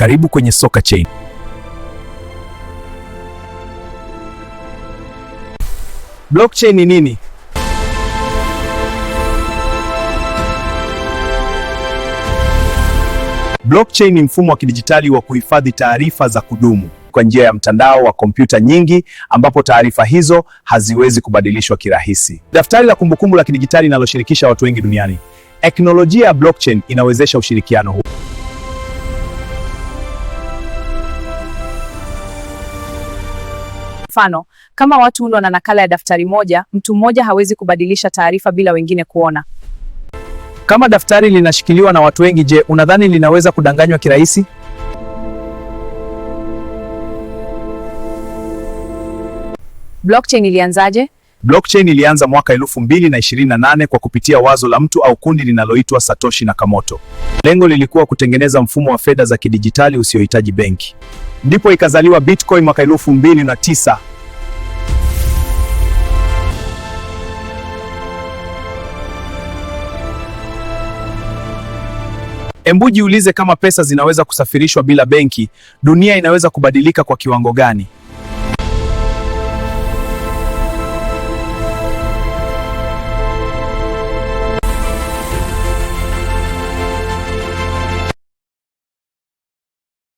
Karibu kwenye Soka Chain. Blockchain ni nini? Blockchain ni mfumo wa kidijitali wa kuhifadhi taarifa za kudumu kwa njia ya mtandao wa kompyuta nyingi, ambapo taarifa hizo haziwezi kubadilishwa kirahisi. Daftari la kumbukumbu la kidijitali linaloshirikisha watu wengi duniani. Teknolojia ya blockchain inawezesha ushirikiano huu. Mfano, kama watu wana nakala ya daftari moja, mtu mmoja hawezi kubadilisha taarifa bila wengine kuona. Kama daftari linashikiliwa na watu wengi, je, unadhani linaweza kudanganywa kirahisi? Blockchain ilianzaje? Blockchain ilianza mwaka 2028 kwa kupitia wazo la mtu au kundi linaloitwa Satoshi Nakamoto. Lengo lilikuwa kutengeneza mfumo wa fedha za kidijitali usiohitaji benki. Ndipo ikazaliwa Bitcoin mwaka 2009. Embu jiulize, kama pesa zinaweza kusafirishwa bila benki, dunia inaweza kubadilika kwa kiwango gani?